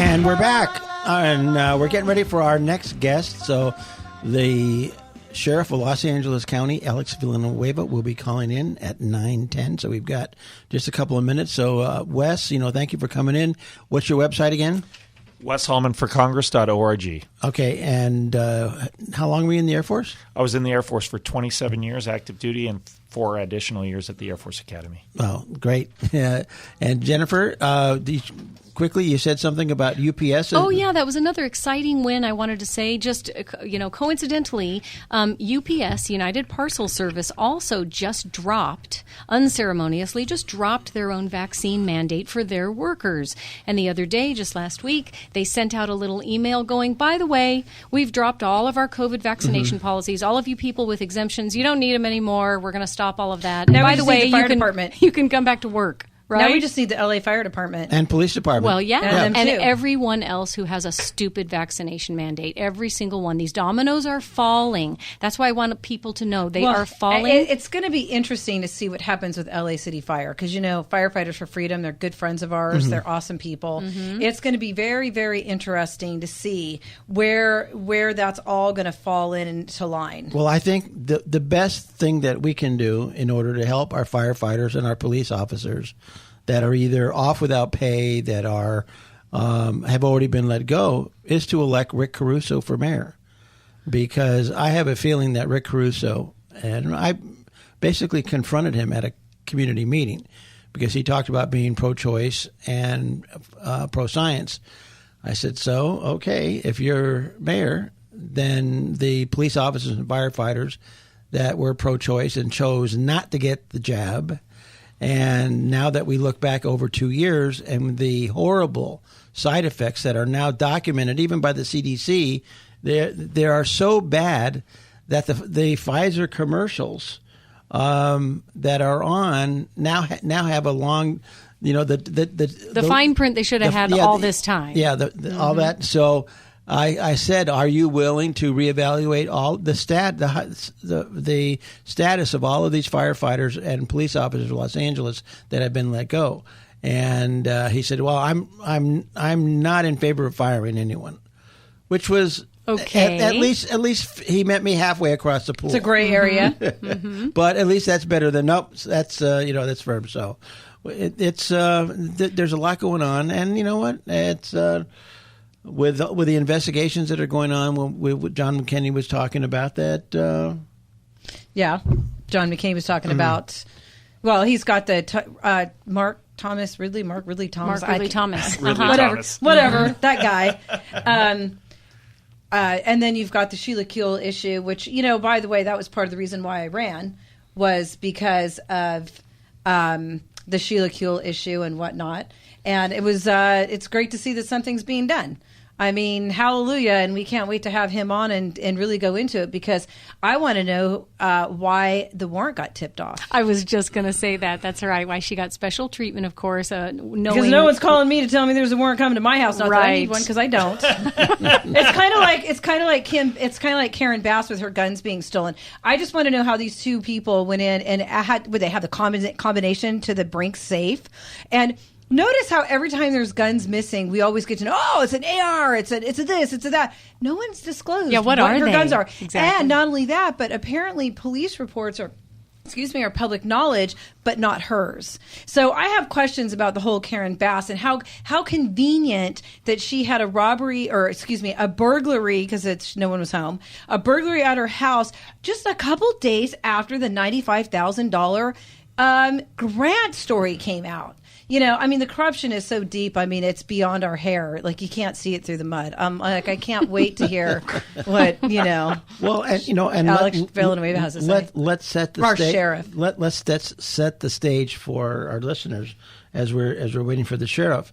And we're back, and we're getting ready for our next guest. So the Sheriff of Los Angeles County, Alex Villanueva, will be calling in at 9:10. So we've got just a couple of minutes. So, Wes, thank you for coming in. What's your website again? WesHallmanForCongress.org. Okay, and how long were you in the Air Force? I was in the Air Force for 27 years, active duty, and 4 additional years at the Air Force Academy. Oh, great. And Jennifer, quickly, you said something about UPS. Oh, yeah, that was another exciting win I wanted to say. Just, coincidentally, UPS, United Parcel Service, also just unceremoniously dropped their own vaccine mandate for their workers. And the other day, just last week, they sent out a little email going, by the way, we've dropped all of our COVID vaccination policies. All of you people with exemptions, you don't need them anymore. We're going to stop all of that. Now, by the way, you can come back to work. Right? Now we just need the LA Fire Department. And Police Department. Well, yeah. And everyone else who has a stupid vaccination mandate. Every single one. These dominoes are falling. That's why I want people to know they are falling. It's going to be interesting to see what happens with LA City Fire because, Firefighters for Freedom, they're good friends of ours. Mm-hmm. They're awesome people. Mm-hmm. It's going to be very, very interesting to see where that's all going to fall into line. Well, I think the best thing that we can do in order to help our firefighters and our police officers that are either off without pay, that are have already been let go, is to elect Rick Caruso for mayor. Because I have a feeling that Rick Caruso, and I basically confronted him at a community meeting because he talked about being pro-choice and pro-science. I said, so, okay, if you're mayor, then the police officers and firefighters that were pro-choice and chose not to get the jab. And now that we look back over 2 years and the horrible side effects that are now documented, even by the CDC, they are so bad that the Pfizer commercials that are on now have a long, the fine print they should have had all this time. Yeah, all that. So I said, are you willing to reevaluate all the status of all of these firefighters and police officers in Los Angeles that have been let go? And he said, well, I'm not in favor of firing anyone, which was okay. At least he met me halfway across the pool. It's a gray area, but at least that's better than nope. That's that's firm. So it's there's a lot going on, and you know what? It's with the investigations that are going on, what John McKinney was talking about that. Yeah, John McKinney was talking about. Well, he's got the Mark Ridley Thomas. Whatever, that guy. And then you've got the Sheila Kuehl issue, which, by the way, that was part of the reason why I ran, was because of the Sheila Kuehl issue and whatnot. And it was it's great to see that something's being done. I mean, hallelujah, and we can't wait to have him on and really go into it because I want to know why the warrant got tipped off. I was just going to say that. That's right. Why she got special treatment, of course. Because no one's calling me to tell me there's a warrant coming to my house. Not that I need one because I don't. It's kind of like Karen Bass with her guns being stolen. I just want to know how these two people went in and would they have the combination to the Brinks safe and. Notice how every time there's guns missing, we always get to know, it's an AR, it's a this, it's a that. No one's disclosed what her they? guns are. Exactly. And not only that, but apparently police reports are public knowledge, but not hers. So I have questions about the whole Karen Bass and how convenient that she had a burglary, because no one was home, a burglary at her house just a couple days after the $95,000 grant story came out. The corruption is so deep. It's beyond our hair. Like, you can't see it through the mud. I can't wait to hear what, Well, and Alex Villanueva has to say. Let's set the our stage. Sheriff. Let's set the stage for our listeners as we're waiting for the sheriff.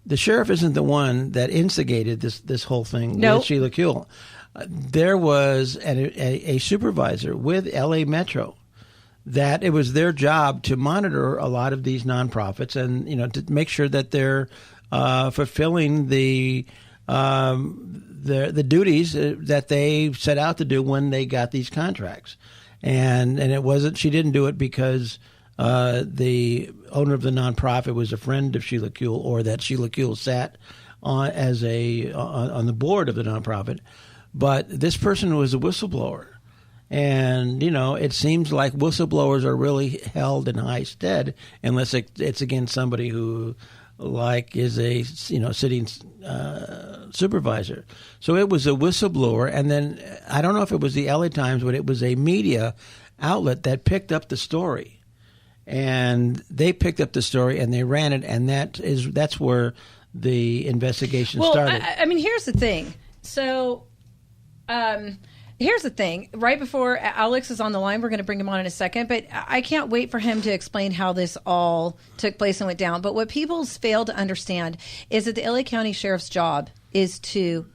The sheriff isn't the one that instigated this whole thing with Sheila Kuehl. There was a supervisor with LA Metro that it was their job to monitor a lot of these nonprofits and, to make sure that they're fulfilling the duties that they set out to do when they got these contracts. And it wasn't, she didn't do it because the owner of the nonprofit was a friend of Sheila Kuehl or that Sheila Kuehl sat on the board of the nonprofit, but this person was a whistleblower. And, it seems like whistleblowers are really held in high stead unless it's against somebody who, is a, sitting supervisor. So it was a whistleblower. And then I don't know if it was the LA Times, but it was a media outlet that picked up the story. And they picked up the story and they ran it. And that's where the investigation started. I mean, here's the thing. So, here's the thing. Right before Alex is on the line, we're going to bring him on in a second, but I can't wait for him to explain how this all took place and went down. But what people fail to understand is that the LA County Sheriff's job is to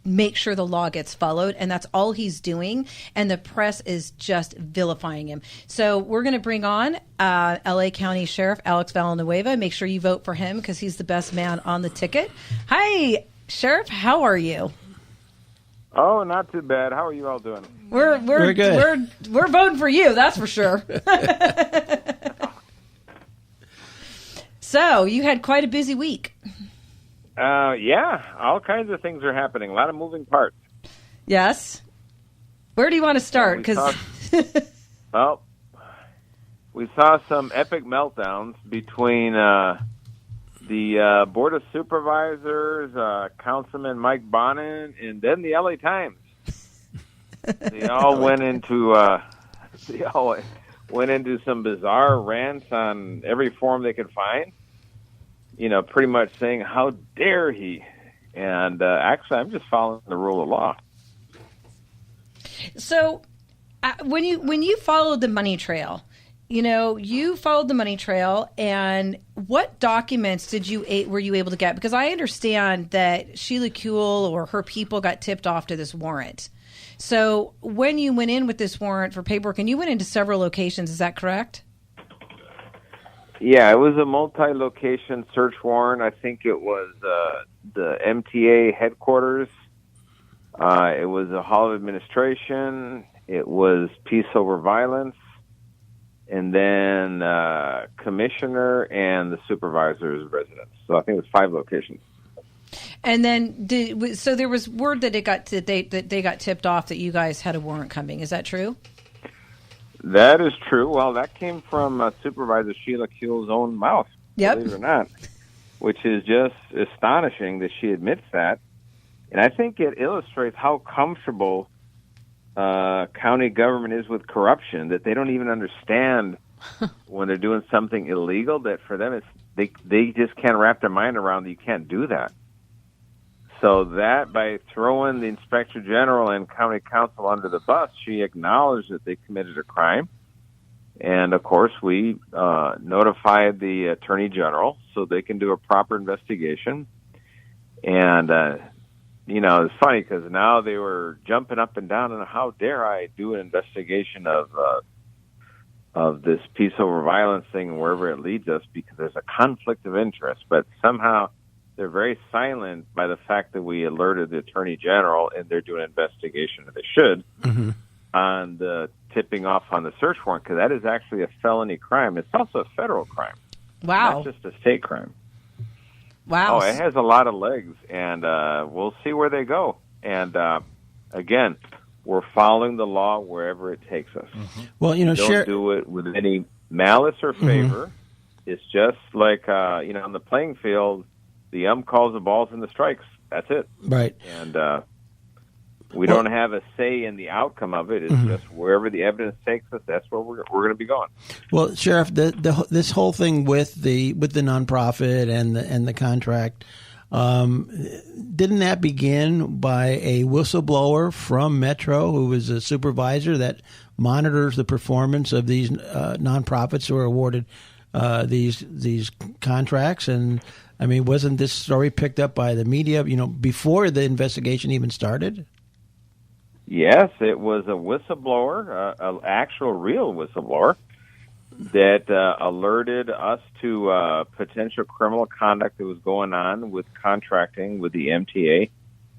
make sure the law gets followed, and that's all he's doing, and the press is just vilifying him. So we're going to bring on LA County Sheriff Alex Villanueva. Make sure you vote for him because he's the best man on the ticket. Hi, Sheriff. How are you? Oh, not too bad. How are you all doing? We're good. We're voting for you, that's for sure. So, you had quite a busy week. Yeah, all kinds of things are happening. A lot of moving parts. Yes. Where do you want to start? Well, we saw some epic meltdowns between the Board of Supervisors, Councilman Mike Bonin, and then the LA Times. They all went into some bizarre rants on every forum they could find. Pretty much saying, "How dare he?" And actually, I'm just following the rule of law. So, when you followed the money trail. You followed the money trail, and what documents were you able to get? Because I understand that Sheila Kuehl or her people got tipped off to this warrant. So when you went in with this warrant for paperwork, and you went into several locations, is that correct? Yeah, it was a multi-location search warrant. I think it was the MTA headquarters. It was a Hall of Administration. It was Peace Over Violence. And then commissioner and the supervisor's residence. So I think it was 5 locations. And then, so there was word that they got tipped off that you guys had a warrant coming. Is that true? That is true. Well, that came from Supervisor Sheila Kuehl's own mouth, yep. Believe it or not, which is just astonishing that she admits that. And I think it illustrates how comfortable county government is with corruption, that they don't even understand when they're doing something illegal, that for them they just can't wrap their mind around that you can't do that. So that by throwing the Inspector General and County Council under the bus, she acknowledged that they committed a crime. And of course, we notified the Attorney General so they can do a proper investigation. And it's funny because now they were jumping up and down and how dare I do an investigation of this peace over violence thing and wherever it leads us, because there's a conflict of interest. But somehow they're very silent by the fact that we alerted the Attorney General and they're doing an investigation, and they should, on the tipping off on the search warrant, because that is actually a felony crime. It's also a federal crime. Wow. Not just a state crime. Wow. Oh, it has a lot of legs, and we'll see where they go. And again, we're following the law wherever it takes us. Well, don't do it with any malice or favor. It's just like on the playing field, the calls the balls and the strikes. That's it. Right. And we don't have a say in the outcome of it. It's just wherever the evidence takes us, that's where we're going to be going. Well, Sheriff, this whole thing with the nonprofit and the contract, didn't that begin by a whistleblower from Metro who was a supervisor that monitors the performance of these nonprofits who are awarded these contracts? And I mean, wasn't this story picked up by the media, before the investigation even started? Yes, it was a whistleblower, an actual real whistleblower, that alerted us to potential criminal conduct that was going on with contracting with the MTA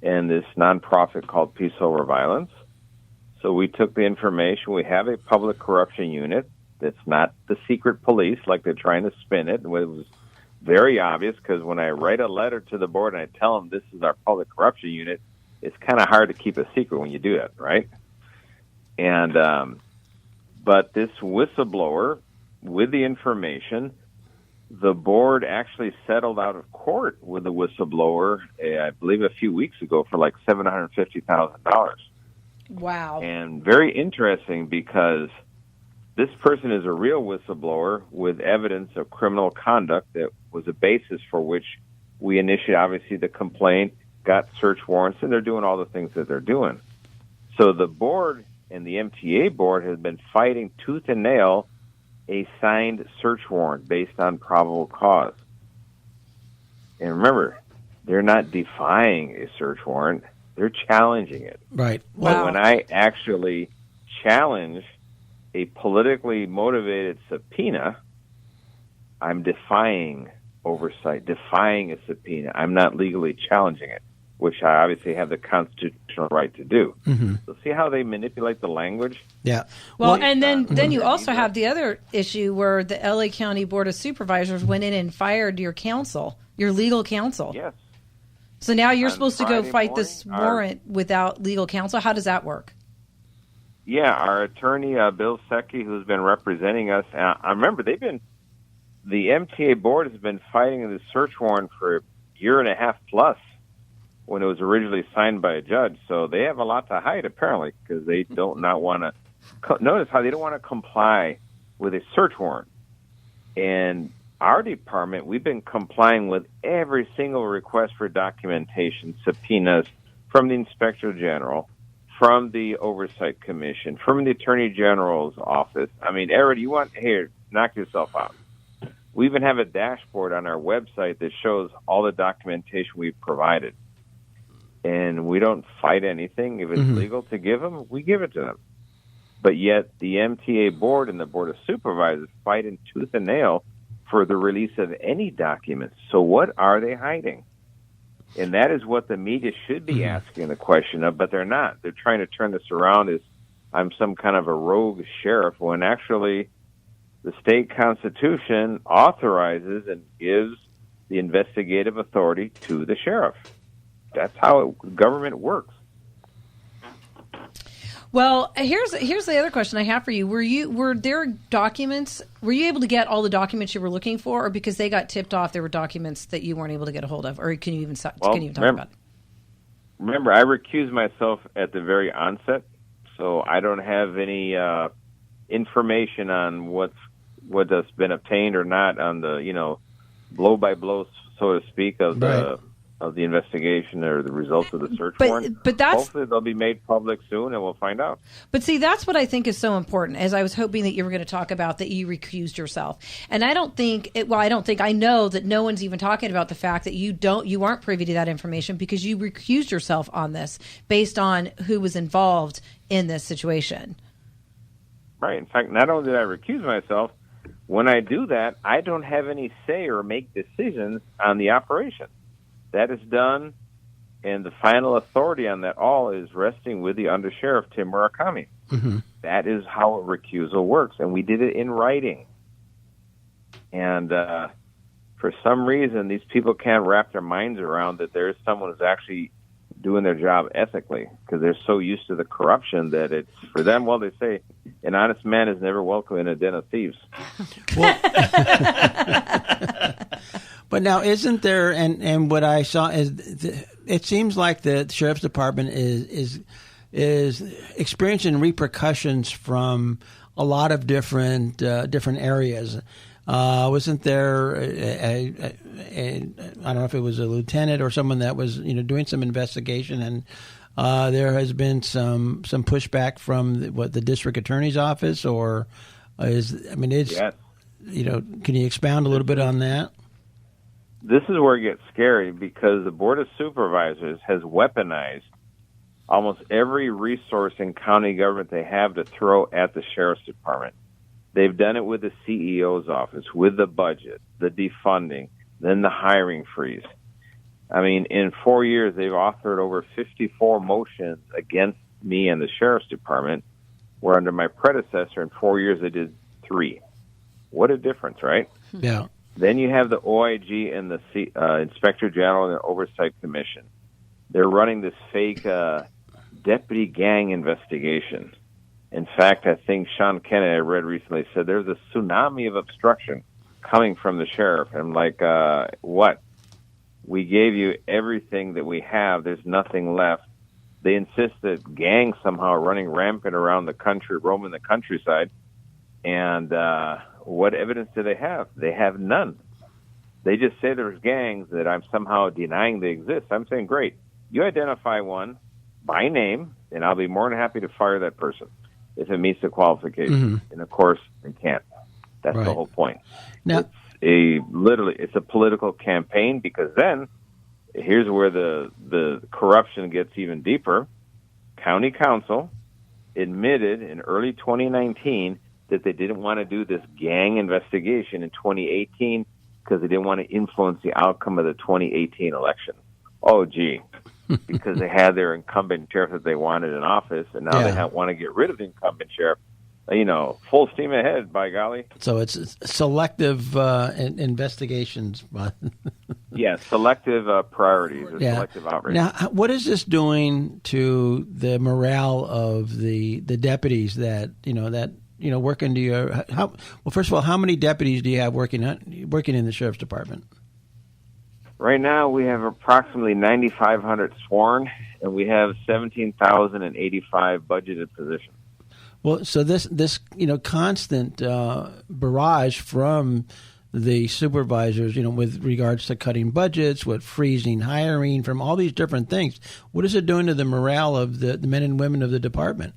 and this nonprofit called Peace Over Violence. So we took the information. We have a public corruption unit that's not the secret police like they're trying to spin it. It was very obvious because when I write a letter to the board and I tell them this is our public corruption unit, it's kind of hard to keep a secret when you do that, right? And but this whistleblower, with the information, the board actually settled out of court with the whistleblower, I believe a few weeks ago, for like $750,000. Wow. And very interesting because this person is a real whistleblower with evidence of criminal conduct that was a basis for which we initiated, obviously, the complaint, got search warrants, and they're doing all the things that they're doing. So the board and the MTA board has been fighting tooth and nail a signed search warrant based on probable cause. And remember, they're not defying a search warrant, they're challenging it. Right. Well, when I actually challenge a politically motivated subpoena, I'm defying oversight, defying a subpoena. I'm not legally challenging it, which I obviously have the constitutional right to do. Mm-hmm. So see how they manipulate the language? Yeah. Well, and then you also have the other issue where the LA County Board of Supervisors went in and fired your counsel, your legal counsel. Yes. So now you're On supposed to go Friday fight this morning, warrant without legal counsel. How does that work? Yeah, our attorney, Bill Secchi, who's been representing us, I remember the MTA board has been fighting the search warrant for a year and a half plus when it was originally signed by a judge. So they have a lot to hide, apparently, because they don't not want to. Notice how they don't want to comply with a search warrant. And our department, we've been complying with every single request for documentation, subpoenas from the Inspector General, from the Oversight Commission, from the Attorney General's office. I mean, Eric, you want, here, knock yourself out. We even have a dashboard on our website that shows all the documentation we've provided. And we don't fight anything. If it's legal to give them, we give it to them. But yet the MTA board and the Board of Supervisors fight in tooth and nail for the release of any documents. So what are they hiding? And that is what the media should be asking the question of, but they're not. They're trying to turn this around as I'm some kind of a rogue sheriff, when actually the state constitution authorizes and gives the investigative authority to the sheriff. That's how government works. Well, here's the other question I have for you. Were there documents? Were you able to get all the documents you were looking for, or because they got tipped off, there were documents that you weren't able to get a hold of, or can you even talk about it? Remember, I recused myself at the very onset, so I don't have any information on what has been obtained or not on the blow by blow, so to speak, of the investigation or the results of the search warrant. But hopefully they'll be made public soon, and we'll find out. But see, that's what I think is so important. As I was hoping that you were going to talk about that you recused yourself, and I know that no one's even talking about the fact that you aren't privy to that information because you recused yourself on this based on who was involved in this situation. Right. In fact, not only did I recuse myself, when I do that, I don't have any say or make decisions on the operation. That is done, and the final authority on that all is resting with the Undersheriff, Tim Murakami. Mm-hmm. That is how a recusal works, and we did it in writing. And for some reason, these people can't wrap their minds around that there is someone who's actually doing their job ethically, because they're so used to the corruption that it's, for them, well, they say, an honest man is never welcome in a den of thieves. Well, but now, isn't there, and what I saw is, it seems like the Sheriff's Department is experiencing repercussions from a lot of different areas. Wasn't there I don't know if it was a lieutenant or someone that was doing some investigation, and there has been some pushback from the district attorney's office, or yes. Can you expound a little bit on that? This is where it gets scary, because the Board of Supervisors has weaponized almost every resource in county government they have to throw at the Sheriff's Department. They've done it with the CEO's office, with the budget, the defunding, then the hiring freeze. I mean, in 4 years, they've authored over 54 motions against me and the Sheriff's Department, where under my predecessor in 4 years they did 3. What a difference, right? Yeah. Then you have the OIG and the Inspector General and the Oversight Commission. They're running this fake deputy gang investigation. In fact, I think Sean Kennedy, I read recently, said there's a tsunami of obstruction coming from the sheriff. And I'm like, what? We gave you everything that we have. There's nothing left. They insist that gangs somehow are running rampant around the country, roaming the countryside. And what evidence do they have? They have none. They just say there's gangs that I'm somehow denying they exist. I'm saying, great. You identify one by name, and I'll be more than happy to fire that person if it meets the qualifications. And, of course, they can't. That's the whole point. Now, it's a political campaign, because then here's where the corruption gets even deeper. County Council admitted in early 2019 that they didn't want to do this gang investigation in 2018 because they didn't want to influence the outcome of the 2018 election. Oh, gee. Because they had their incumbent sheriff that they wanted in office, and now they want to get rid of the incumbent sheriff. Full steam ahead, by golly. So it's selective investigations. Selective priorities or selective outreach. Now, what is this doing to the morale of the deputies that work into your? Well, first of all, how many deputies do you have working in the sheriff's department? Right now, we have approximately 9,500 sworn, and we have 17,085 budgeted positions. Well, so this constant barrage from the supervisors, with regards to cutting budgets, with freezing hiring, from all these different things, what is it doing to the morale of the men and women of the department?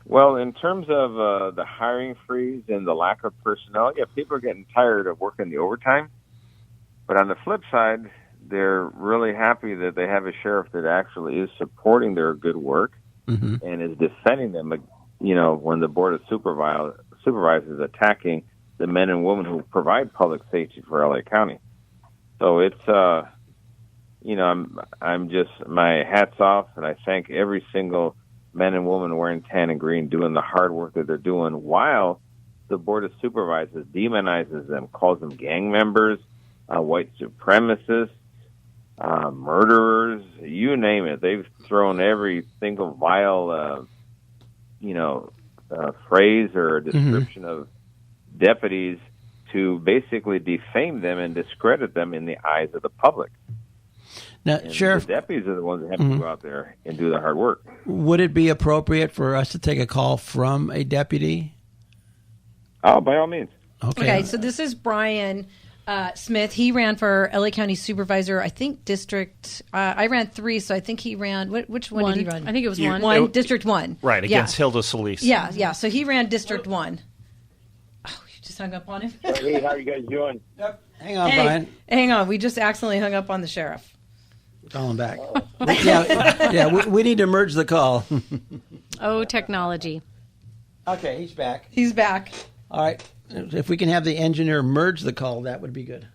Well, in terms of the hiring freeze and the lack of personnel, people are getting tired of working the overtime. But on the flip side, they're really happy that they have a sheriff that actually is supporting their good work and is defending them, when the Board of Supervisors is attacking the men and women who provide public safety for LA County. So it's, I'm just, my hat's off, and I thank every single man and woman wearing tan and green doing the hard work that they're doing, while the Board of Supervisors demonizes them, calls them gang members, white supremacists, murderers, you name it. They've thrown every single vile, phrase or description of deputies to basically defame them and discredit them in the eyes of the public. Now, Sheriff, the deputies are the ones that have to go out there and do the hard work. Would it be appropriate for us to take a call from a deputy? Oh, by all means. Okay, so this is Brian Smith. He ran for LA County Supervisor, I think District. I ran 3, so I think he ran. Which one did he run? I think it was 1. District 1. Right, against Hilda Solis. Yeah. So he ran District 1. Oh, you just hung up on him. Hey, how are you guys doing? Yep. Hang on, Brian. Hang on. We just accidentally hung up on the sheriff. Call him back. We need to merge the call. Oh, technology. Okay, he's back. He's back. All right. If we can have the engineer merge the call, that would be good.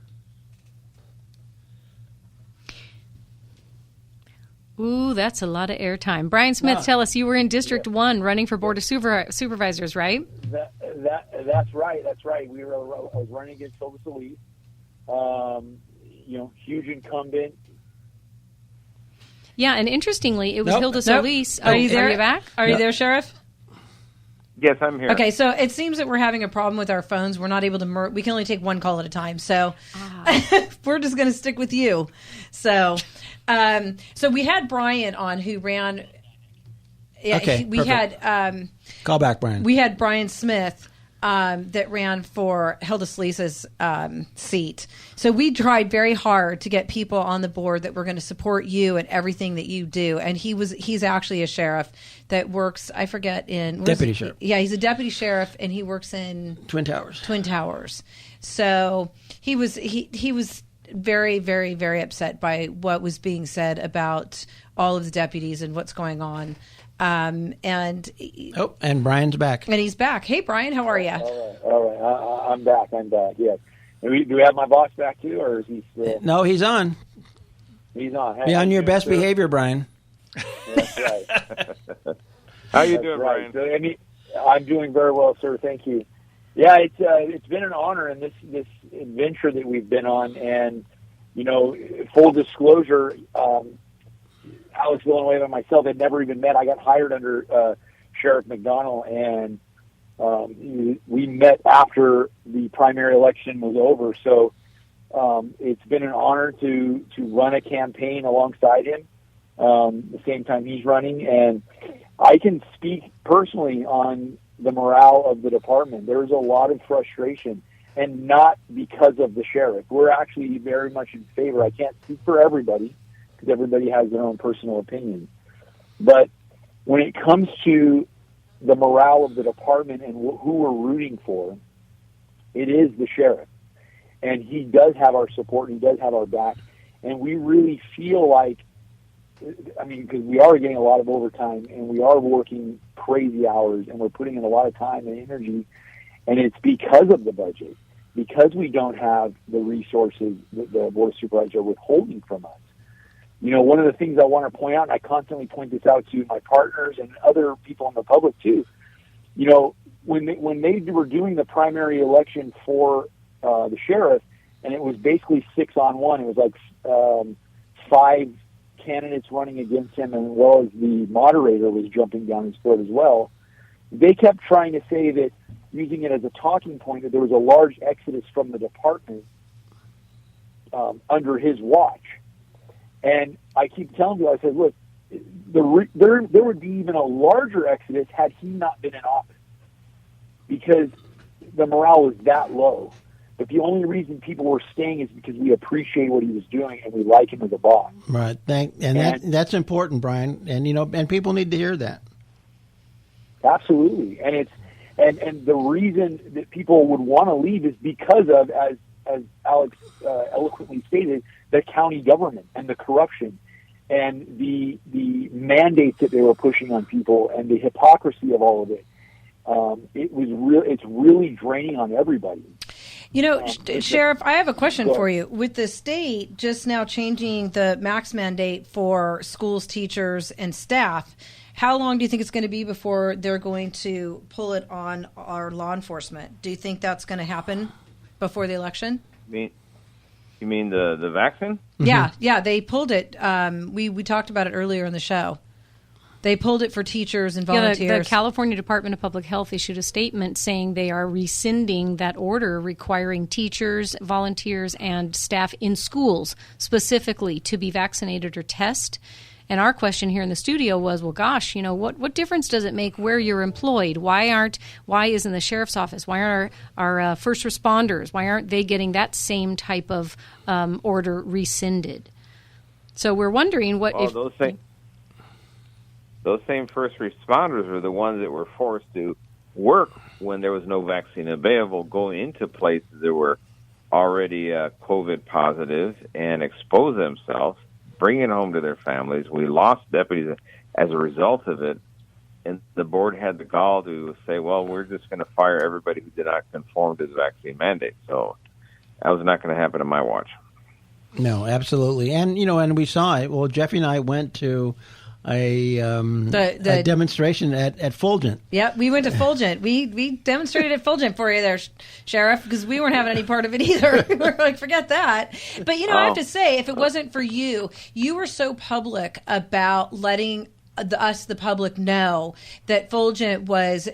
Ooh, that's a lot of airtime. Brian Smith, tell us, you were in District 1 running for Board of Supervisors, right? That's right. That's right. I was running against Hilda Solis. Huge incumbent. Yeah, and interestingly, it was Hilda Solis. Are you there? Are you back? Are you there, Sheriff? Yes, I'm here. Okay, so it seems that we're having a problem with our phones. We're not able to we can only take one call at a time. So we're just going to stick with you. So so we had Brian on who ran. Yeah, okay, we had call back, Brian. We had Brian Smith that ran for Hilda Solis's seat. So we tried very hard to get people on the board that were going to support you and everything that you do. And he's actually a sheriff that works, I forget, in... Deputy sheriff. Yeah, he's a deputy sheriff, and he works in... Twin Towers. So he was very, very, very upset by what was being said about all of the deputies and what's going on. And Brian's back. And he's back. Hey, Brian, how are you? All right. I'm back. Yes. Do we have my boss back too, or is he still? No, he's on. He's on. Be on your best behavior, Brian. That's right. How you doing, right. Brian? So, I'm doing very well, sir. Thank you. Yeah, it's been an honor in this adventure that we've been on, and full disclosure, Alex Villanueva and myself had never even met. I got hired under Sheriff McDonnell, and we met after the primary election was over. So it's been an honor to run a campaign alongside him the same time he's running, and I can speak personally on the morale of the department. There's a lot of frustration, and not because of the sheriff. We're actually very much in favor. I can't speak for everybody because everybody has their own personal opinion. But when it comes to the morale of the department and who we're rooting for, it is the sheriff. And he does have our support, and he does have our back. And we really feel like, because we are getting a lot of overtime, and we are working crazy hours, and we're putting in a lot of time and energy, and it's because of the budget, because we don't have the resources that the Board of Supervisors are withholding from us. One of the things I want to point out, and I constantly point this out to my partners and other people in the public too, when they were doing the primary election for the sheriff, and it was basically 6-on-1, it was like 5 candidates running against him, as well as the moderator was jumping down his throat as well. They kept trying to say that, using it as a talking point, that there was a large exodus from the department under his watch. And I keep telling you, I said, look, there would be even a larger exodus had he not been in office, because the morale was that low. But the only reason people were staying is because we appreciate what he was doing and we like him as a boss. Right. That's important, Brian. And and people need to hear that. Absolutely. And the reason that people would want to leave is because of, as Alex eloquently stated, the county government and the corruption and the mandates that they were pushing on people and the hypocrisy of all of it. It's really draining on everybody. Sheriff, I have a question for you. With the state just now changing the max mandate for schools, teachers, and staff, how long do you think it's going to be before they're going to pull it on our law enforcement? Do you think that's going to happen before the election? You mean the vaccine? Yeah, they pulled it. We talked about it earlier in the show. They pulled it for teachers and volunteers. The California Department of Public Health issued a statement saying they are rescinding that order requiring teachers, volunteers, and staff in schools specifically to be vaccinated or test. And our question here in the studio was, well, gosh, what difference does it make where you're employed? Why isn't the sheriff's office? Why aren't our first responders? Why aren't they getting that same type of order rescinded? So we're wondering those same first responders are the ones that were forced to work when there was no vaccine available, go into places that were already COVID positive and expose themselves, bring it home to their families. We lost deputies as a result of it, and the board had the gall to say, well, we're just going to fire everybody who did not conform to the vaccine mandate. So that was not going to happen on my watch. No, absolutely. And, and we saw it. Well, Jeffy and I went to a demonstration at Fulgent. Yeah, we went to Fulgent. We demonstrated at Fulgent for you there, Sheriff, because we weren't having any part of it either. We were like, forget that. But, I have to say, if it wasn't for you, you were so public about letting the public know that Fulgent was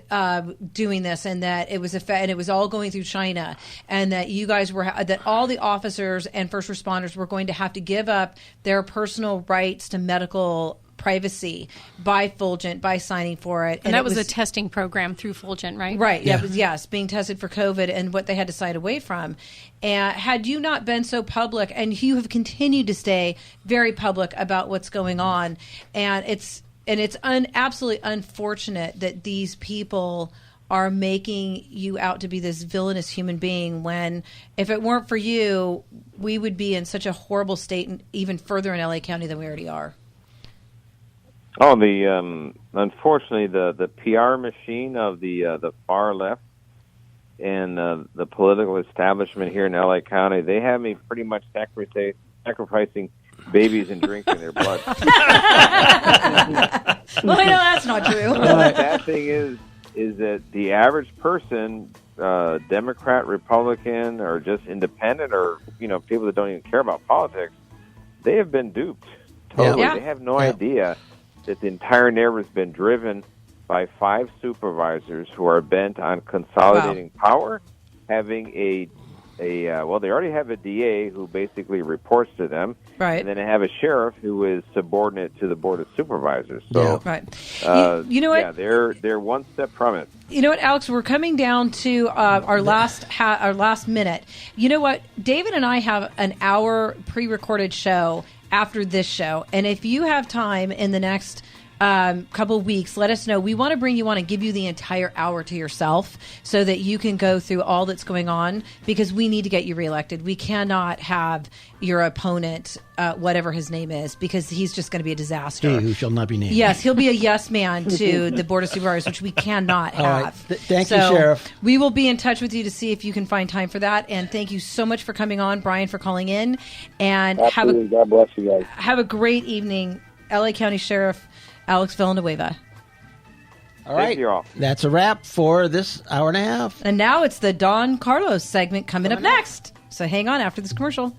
doing this, and that it was and it was all going through China, and that you guys that all the officers and first responders were going to have to give up their personal rights to medical privacy by Fulgent, by signing for it. And that was a testing program through Fulgent, right? Right. Yeah. It was, being tested for COVID and what they had to side away from. And had you not been so public, and you have continued to stay very public about what's going on, and it's absolutely unfortunate that these people are making you out to be this villainous human being, when if it weren't for you, we would be in such a horrible state, and even further in LA County than we already are. Oh, unfortunately, the PR machine of the far left and the political establishment here in LA County, they have me pretty much sacrificing babies and drinking their blood. Well, I know that's not true. The bad thing is that the average person Democrat, Republican, or just independent, or people that don't even care about politics, they have been duped. Totally, Yeah. they have no idea that the entire narrative has been driven by 5 supervisors who are bent on consolidating power, having they already have a DA who basically reports to them, Right. and then they have a sheriff who is subordinate to the board of supervisors. So, Right. you know what? Yeah, they're one step from it. You know what, Alex? We're coming down to our last minute. You know what? David and I have an hour pre-recorded show after this show, and if you have time in the next couple of weeks, let us know. We want to bring you on and give you the entire hour to yourself so that you can go through all that's going on, because we need to get you reelected. We cannot have your opponent, whatever his name is, because he's just going to be a disaster. He who shall not be named. Yes, he'll be a yes man to the Board of Supervisors, which we cannot have. All right. Thank you, Sheriff. We will be in touch with you to see if you can find time for that. And thank you so much for coming on, Brian, for calling in. And Absolutely. God bless you guys. have a great evening, LA County Sheriff Alex Villanueva. All right. Thank you all. That's a wrap for this hour and a half. And now it's the Don Carlos segment coming up next. So hang on after this commercial.